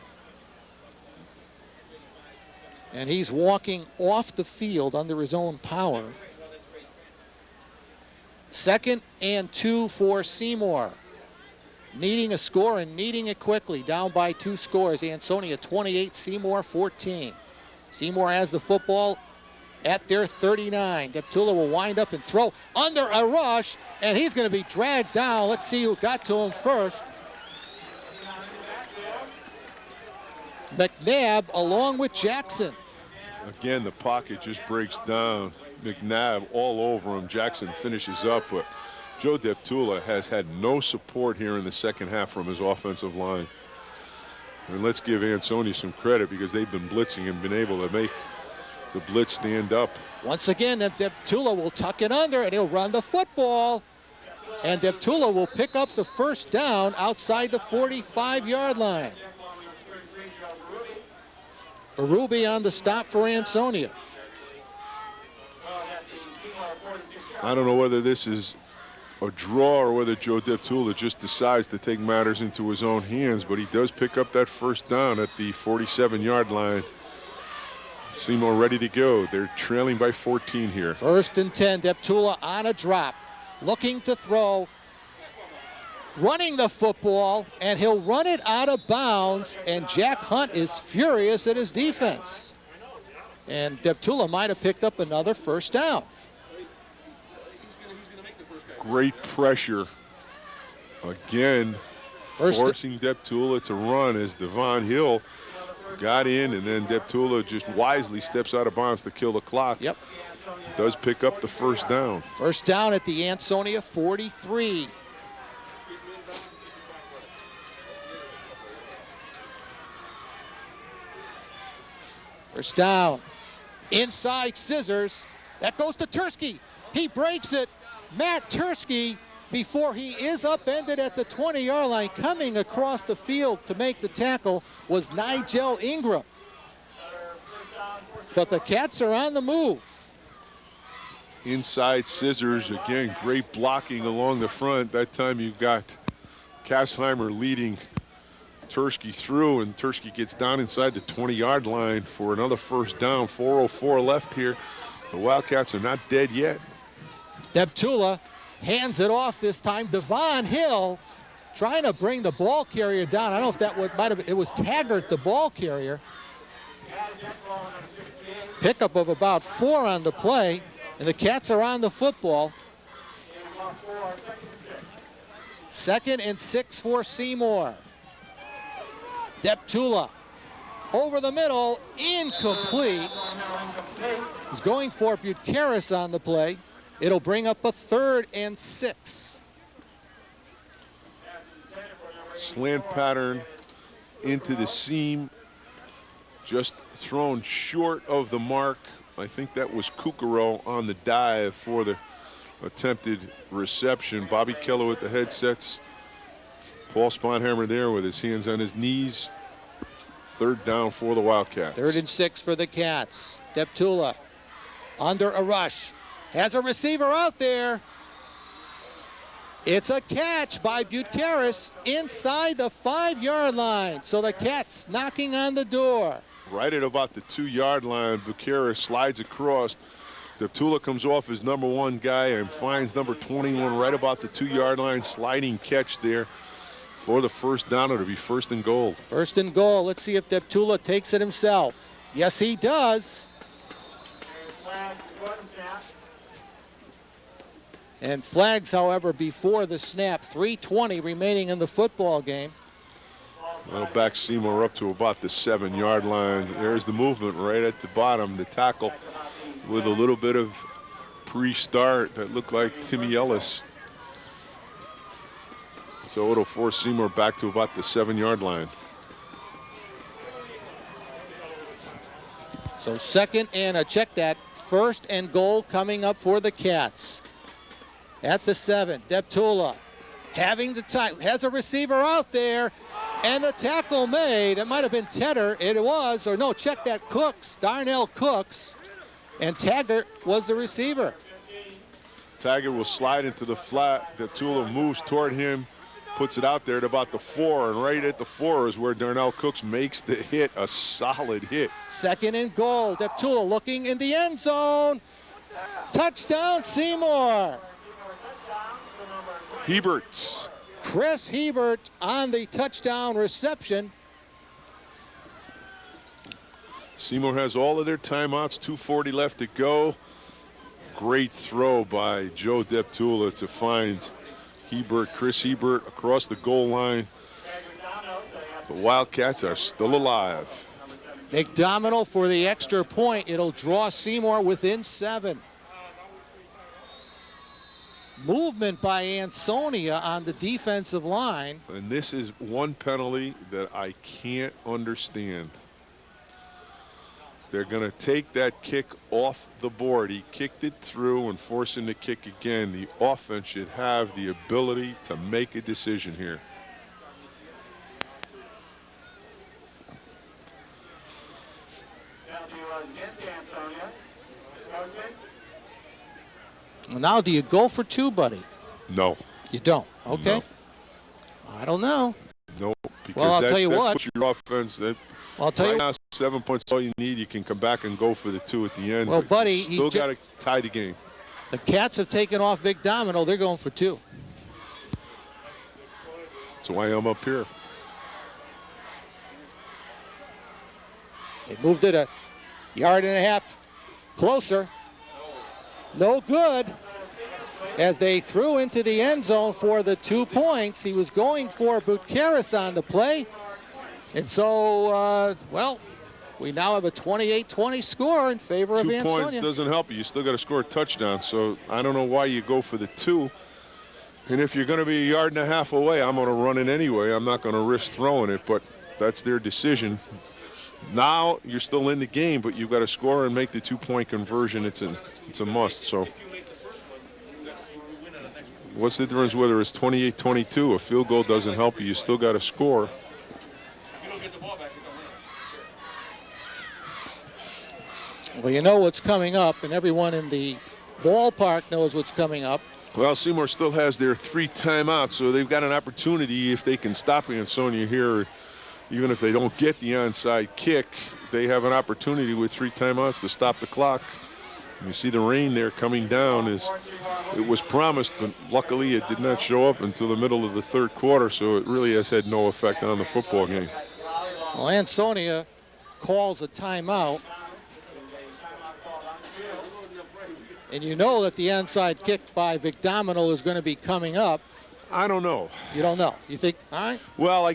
And he's walking off the field under his own power. 2nd and 2 for Seymour. Needing a score and needing it quickly. Down by 2 scores. Ansonia 28, Seymour 14. Seymour has the football at their 39. Deptula will wind up and throw under a rush, and he's going to be dragged down. Let's see who got to him first. McNabb along with Jackson. Again, the pocket just breaks down. McNabb all over him. Jackson finishes up, but Joe Deptula has had no support here in the second half from his offensive line. And let's give Ansonia some credit because they've been blitzing and been able to make the blitz stand up. Once again, then Deptula will tuck it under and he'll run the football. And Deptula will pick up the first down outside the 45-yard line. Ruby on the stop for Ansonia. I don't know whether this is a draw or whether Joe Deptula just decides to take matters into his own hands, but he does pick up that first down at the 47-yard line. Seymour ready to go. They're trailing by 14 here. 1st and 10, Deptula on a drop, looking to throw, running the football, and he'll run it out of bounds, and Jack Hunt is furious at his defense. And Deptula might have picked up another first down. Great pressure. Again, forcing Deptula to run as Devon Hill got in, and then Deptula just wisely steps out of bounds to kill the clock. Yep. Does pick up the first down. First down at the Ansonia 43. First down. Inside scissors. That goes to Tursky. He breaks it. Matt Tursky, before he is upended at the 20-yard line, coming across the field to make the tackle was Nigel Ingram. But the Cats are on the move. Inside scissors, again, great blocking along the front. That time you've got Kassheimer leading Tursky through, and Tursky gets down inside the 20-yard line for another first down. 4:04 left here. The Wildcats are not dead yet. Deptula hands it off this time. Devon Hill trying to bring the ball carrier down. I don't know if that might have, it was Taggart, the ball carrier. Pickup of about 4 on the play, and the Cats are on the football. 2nd and 6 for Seymour. Deptula over the middle, incomplete. He's going for Bucharest on the play. It'll bring up a 3rd and 6. Slant pattern into the seam, just thrown short of the mark. I think that was Kukaro on the dive for the attempted reception. Bobby Keller with the headsets. Paul Sponhammer there with his hands on his knees. 3rd down for the Wildcats. 3rd and 6 for the Cats. Deptula under a rush. Has a receiver out there. It's a catch by Bucharest inside the 5-yard line. So the Cats knocking on the door. Right at about the 2-yard line, Bucharest slides across. Deptula comes off his number 1 guy and finds number 21 right about the 2-yard line. Sliding catch there for the first down. It'll be 1st and goal. 1st and goal. Let's see if Deptula takes it himself. Yes, he does. And flags, however, before the snap. 3:20 remaining in the football game. Well, back Seymour up to about the 7-yard line. There's the movement right at the bottom. The tackle with a little bit of pre-start that looked like Timmy Ellis. So it'll force Seymour back to about the 7-yard line. So 2nd and check that, 1st and goal coming up for the Cats. At the 7, Deptula having the time, has a receiver out there, and the tackle made. It might have been Tedder, it was, or no, check that, Cooks, Darnell Cooks, and Taggart was the receiver. Taggart will slide into the flat. Deptula moves toward him, puts it out there at about the 4, and right at the 4 is where Darnell Cooks makes the hit, a solid hit. 2nd and goal, Deptula looking in the end zone. Touchdown, Seymour. Heberts. Chris Hebert on the touchdown reception. Seymour has all of their timeouts, 2:40 left to go. Great throw by Joe Deptula to find Hebert, Chris Hebert across the goal line. The Wildcats are still alive. McDonald for the extra point. It'll draw Seymour within 7. movement by Ansonia on the defensive line. And this is one penalty that I can't understand. They're going to take that kick off the board. He kicked it through and force him to kick again. The offense should have the ability to make a decision here. Now, do you go for 2, buddy? No. You don't? Okay. No. I don't know. No, because Well, I'll tell you that what. puts your offense. Well, I'll tell you. Now 7 points all you need. You can come back and go for the 2 at the end. Well, but buddy, you still got to tie the game. The Cats have taken off Vic Domino. They're going for 2. That's why I'm up here. They moved it a yard and a half closer. No good. As they threw into the end zone for the 2 points. He was going for Bukaris on the play. And so, well, we now have a 28-20 score in favor of 2 Ansonia. points doesn't help you. You still got to score a touchdown. So I don't know why you go for the 2. And if you're going to be a yard and a half away, I'm going to run it anyway. I'm not going to risk throwing it, but that's their decision. Now you're still in the game, but you've got to score and make the 2-point conversion. It's a must. So what's the difference whether it's 28-22? A field goal doesn't help you. You still got to score. Well, you know what's coming up, and everyone in the ballpark knows what's coming up. Well, Seymour still has their 3 timeouts, so they've got an opportunity if they can stop Ansonia here. Even if they don't get the onside kick, they have an opportunity with 3 timeouts to stop the clock. You see the rain there coming down. It was promised, but luckily it did not show up until the middle of the 3rd quarter, so it really has had no effect on the football game. Well, Ansonia calls a timeout. And you know that the onside kick by Vic Domino is going to be coming up. I don't know. You don't know. You think, all right? Well,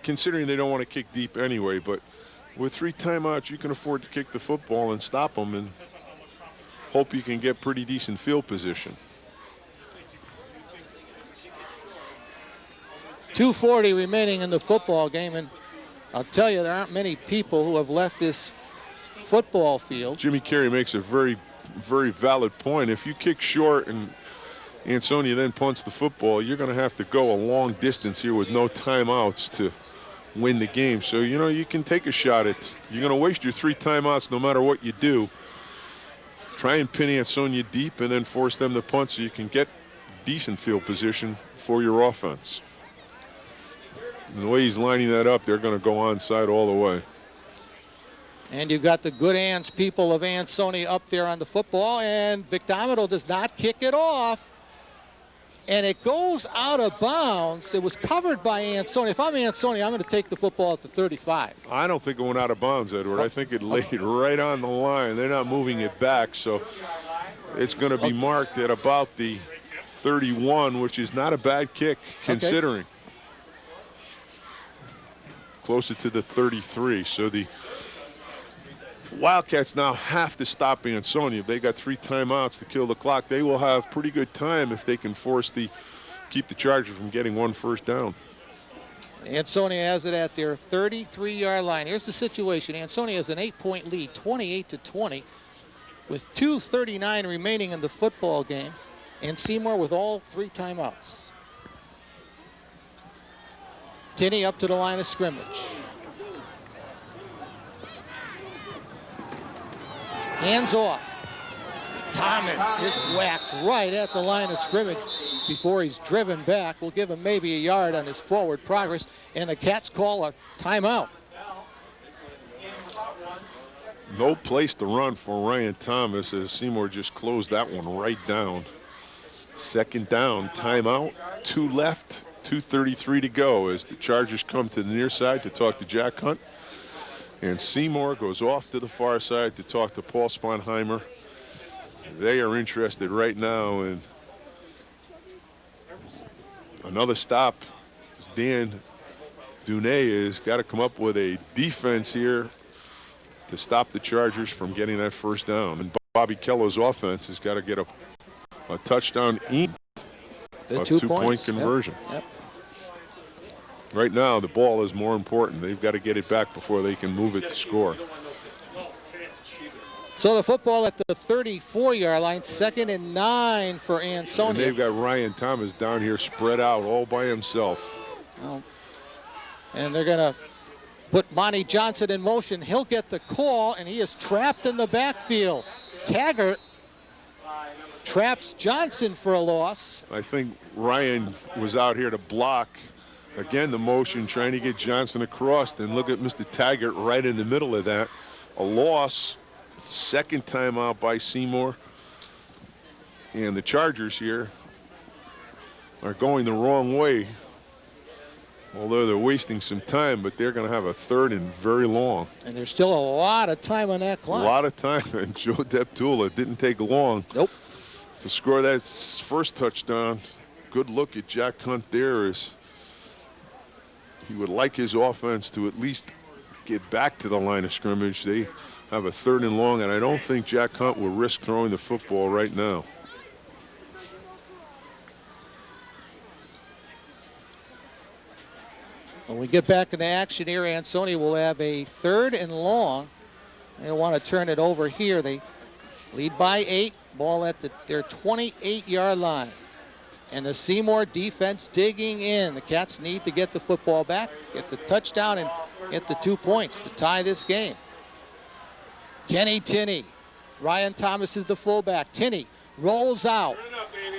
considering they don't want to kick deep anyway, but with 3 timeouts, you can afford to kick the football and stop them and hope you can get pretty decent field position. 2:40 remaining in the football game, and I'll tell you, there aren't many people who have left this football field. Jimmy Carey makes a very, very valid point. If you kick short and Ansonia then punts the football, you're going to have to go a long distance here with no timeouts to win the game. So, you know, you can take a shot at, you're going to waste your 3 timeouts no matter what you do. Try and pin Ansonia deep and then force them to punt so you can get decent field position for your offense. And the way he's lining that up, they're going to go onside all the way. And you've got the good hands people of Ansonia up there on the football, and Vic Domino does not kick it off. And it goes out of bounds. It was covered by Ansonia. If I'm Ansonia, I'm going to take the football at the 35. I don't think it went out of bounds, Edward. I think it laid right on the line. They're not moving it back, so it's going to be marked at about the 31, which is not a bad kick considering. Okay. Closer to the 33. So the Wildcats now have to stop Ansonia. They got 3 timeouts to kill the clock. They will have pretty good time if they can keep the Chargers from getting 1 first down. Ansonia has it at their 33-yard line. Here's the situation. Ansonia has an 8-point lead, 28-20, with 2:39 remaining in the football game, and Seymour with all 3 timeouts. Tinney up to the line of scrimmage. Hands off. Thomas is whacked right at the line of scrimmage before he's driven back. We'll give him maybe a yard on his forward progress, and the Cats call a timeout. No place to run for Ryan Thomas as Seymour just closed that one right down. 2nd down, timeout, 2 left, 2:33 to go as the Chargers come to the near side to talk to Jack Hunt. And Seymour goes off to the far side to talk to Paul Sponheimer. They are interested right now in another stop. Dan Dunay has got to come up with a defense here to stop the Chargers from getting that 1st down. And Bobby Kello's offense has got to get a a touchdown in The a 2 two-point points. conversion. Yep. Right now, the ball is more important. They've got to get it back before they can move it to score. So the football at the 34-yard line, 2nd and 9 for And Ansonia. they've got Ryan Thomas down here spread out all by himself. Well, and they're going to put Monty Johnson in motion. He'll get the call, and he is trapped in the backfield. Taggart traps Johnson for a loss. I think Ryan was out here to block. Again, the motion, trying to get Johnson across. And look at Mr. Taggart right in the middle of that. A loss. 2nd time out by Seymour. And the Chargers here are going the wrong way. Although they're wasting some time, but they're going to have a 3rd and very long. And there's still a lot of time on that A clock. lot of time, and Joe Deptula didn't take long Nope. to score that first touchdown. Good look at Jack Hunt there, as he would like his offense to at least get back to the line of scrimmage. They have a 3rd and long, and I don't think Jack Hunt will risk throwing the football right now. When we get back into action here, Ansonia will have a 3rd and long. They want to turn it over here. They lead by 8. Ball at their 28-yard line. And the Seymour defense digging in. The Cats need to get the football back, get the touchdown, and get the 2 points to tie this game. Kenny Tinney. Ryan Thomas is the fullback. Tinney rolls out.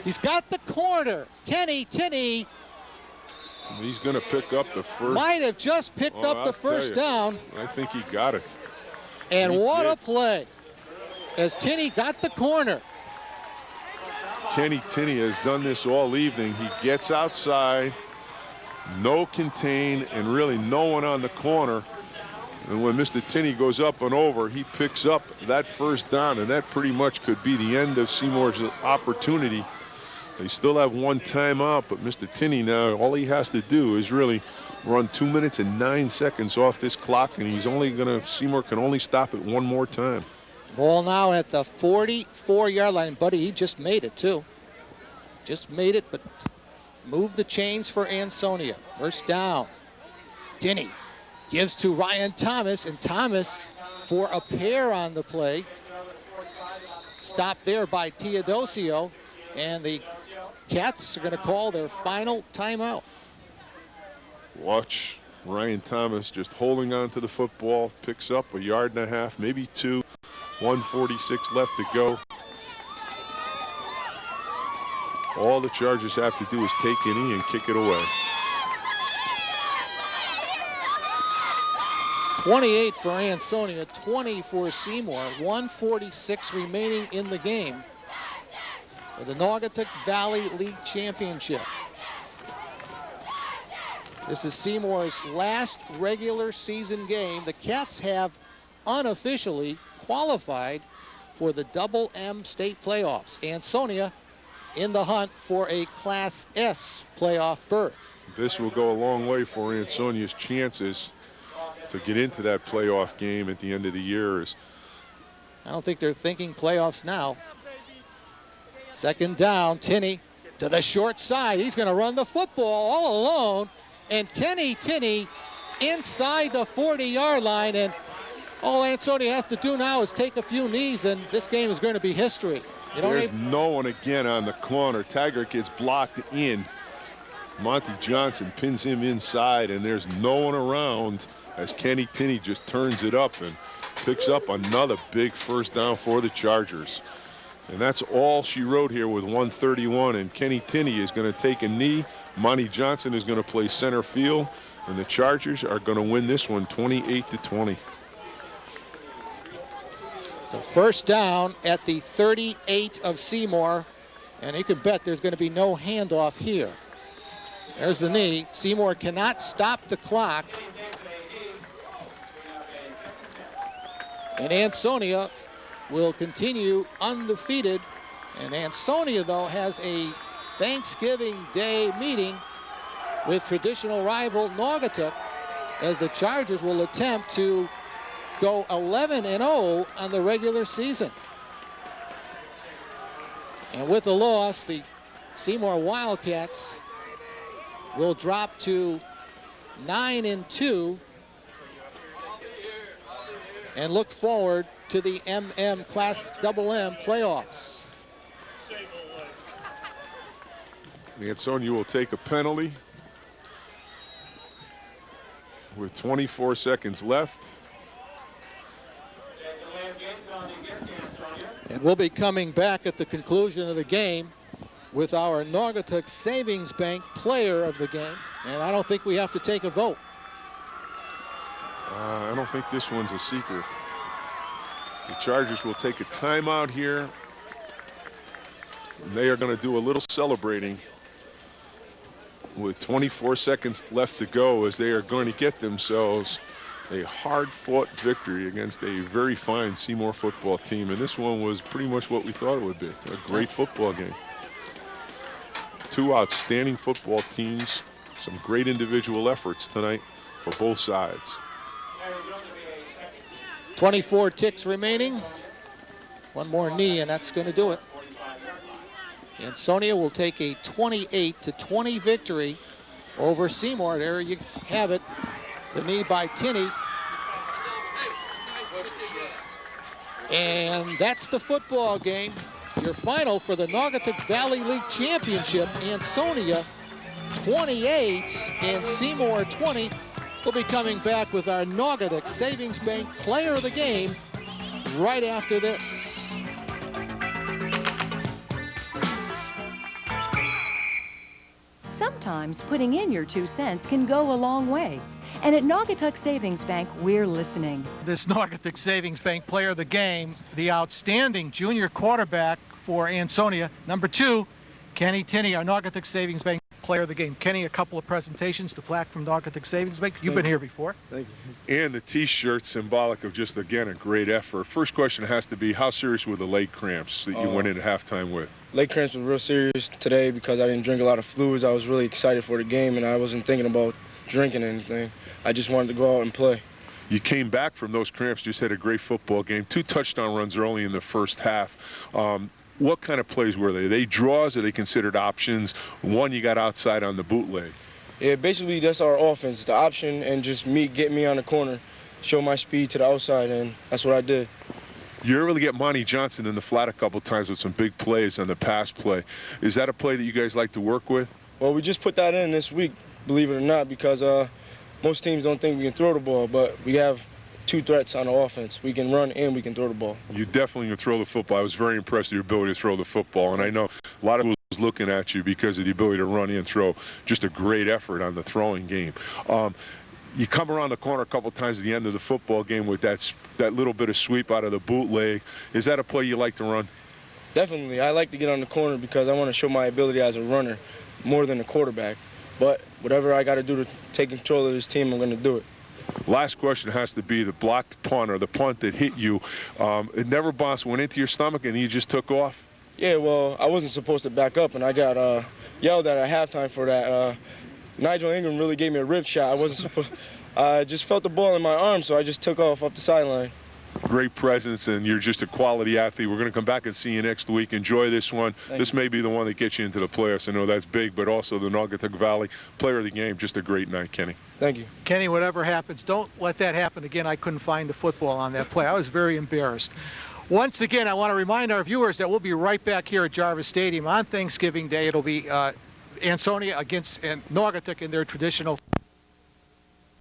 He's got the corner. Kenny Tinney He's going to pick up the first. might have just picked up the first down. I think he got it. And He what did. a play as Tinney got the corner. Kenny Tinney has done this all evening. He gets outside, no contain, and really no one on the corner. And when Mr. Tinney goes up and over, he picks up that first down, and that pretty much could be the end of Seymour's opportunity. They still have 1 timeout, but Mr. Tinney now, all he has to do is really run 2 minutes and 9 seconds off this clock, and he's only going to, Seymour can only stop it 1 more time. Ball now at the 44-yard line. Buddy, he just made it, too. Just made it, but moved the chains for Ansonia. First down. Tinney gives to Ryan Thomas, and Thomas for a pair on the play. Stopped there by Teodosio, and the Cats are going to call their final timeout. Watch Ryan Thomas just holding on to the football, picks up 1.5 yards, maybe 2. 1:46 left to go. All the Chargers have to do is take it in and kick it away. 28 for Ansonia, 20 for Seymour. 1:46 remaining in the game for the Naugatuck Valley League Championship. This is Seymour's last regular season game. The Cats have unofficially qualified for the Double M state playoffs. Ansonia in the hunt for a Class S playoff berth. This will go a long way for Ansonia's chances to get into that playoff game at the end of the year. I don't think they're thinking playoffs now. 2nd down, Tinney to the short side. He's going to run the football all alone. And Kenny Tinney inside the 40-yard line. And all Ansonia has to do now is take a few knees, and this game is going to be history. You don't There's need... no one again on the corner. Taggart gets blocked in. Monty Johnson pins him inside, and there's no one around as Kenny Tinney just turns it up and picks up another big first down for the Chargers. And that's all she wrote here with 1:31, and Kenny Tinney is going to take a knee. Monty Johnson is going to play center field, and the Chargers are going to win this one 28-20. So first down at the 38 of Seymour, and you can bet there's going to be no handoff here. There's the knee. Seymour cannot stop the clock. And Ansonia will continue undefeated. And Ansonia, though, has a Thanksgiving Day meeting with traditional rival Naugatuck, as the Chargers will attempt to go 11-0 on the regular season. And with the loss, the Seymour Wildcats will drop to 9-2 and look forward to the Class MM playoffs. Ansonia will take a penalty with 24 seconds left. And we'll be coming back at the conclusion of the game with our Naugatuck Savings Bank player of the game. And I don't think we have to take a vote. I don't think this one's a secret. The Chargers will take a timeout here. And they are going to do a little celebrating with 24 seconds left to go, as they are going to get themselves a hard-fought victory against a very fine Seymour football team. And this one was pretty much what we thought it would be, a great football game. Two outstanding football teams, some great individual efforts tonight for both sides. 24 ticks remaining. One more knee, and that's going to do it. Ansonia will take a 28-20 victory over Seymour. There you have it. The knee by Tinney. And that's the football game. Your final for the Naugatuck Valley League Championship. Ansonia 28 and Seymour 20. We'll be coming back with our Naugatuck Savings Bank player of the game right after this. Sometimes putting in your 2 cents can go a long way. And at Naugatuck Savings Bank, we're listening. This Naugatuck Savings Bank player of the game, the outstanding junior quarterback for Ansonia, number 2, Kenny Tinney, our Naugatuck Savings Bank player of the game. Kenny, a couple of presentations, the plaque from Naugatuck Savings Bank. You've been here before. Thank you. And the T-shirt, symbolic of just, again, a great effort. First question has to be, how serious were the leg cramps that you went into halftime with? Leg cramps were real serious today because I didn't drink a lot of fluids. I was really excited for the game, and I wasn't thinking about drinking anything. I just wanted to go out and play. You came back from those cramps, just had a great football game. 2 touchdown runs early in the first half. What kind of plays were they? Are they draws? Are they considered options? One you got outside on the bootleg. Yeah, basically that's our offense, the option, and just get me on the corner, show my speed to the outside, and that's what I did. You were able to get Monty Johnson in the flat a couple times with some big plays on the pass play. Is that a play that you guys like to work with? Well, we just put that in this week, believe it or not, because most teams don't think we can throw the ball, but we have 2 threats on the offense. We can run and we can throw the ball. You definitely can throw the football. I was very impressed with your ability to throw the football, and I know a lot of people was looking at you because of the ability to run and throw. Just a great effort on the throwing game. You come around the corner a couple times at the end of the football game with that little bit of sweep out of the bootleg. Is that a play you like to run? Definitely. I like to get on the corner because I want to show my ability as a runner more than a quarterback. But whatever I got to do to take control of this team, I'm going to do it. Last question has to be the blocked punt, or the punt that hit you. It never went into your stomach and you just took off? Yeah, well, I wasn't supposed to back up, and I got yelled at halftime for that. Nigel Ingram really gave me a rib shot. I wasn't supposed. I just felt the ball in my arm, so I just took off up the sideline. Great presence, and you're just a quality athlete. We're going to come back and see you next week. Enjoy this one. This may be the one that gets you into the playoffs. I know that's big, but also the Naugatuck Valley player of the game. Just a great night, Kenny. Thank you. Kenny, whatever happens, don't let that happen again. I couldn't find the football on that play. I was very embarrassed. Once again, I want to remind our viewers that we'll be right back here at Jarvis Stadium on Thanksgiving Day. It'll be Ansonia against Naugatuck in their traditional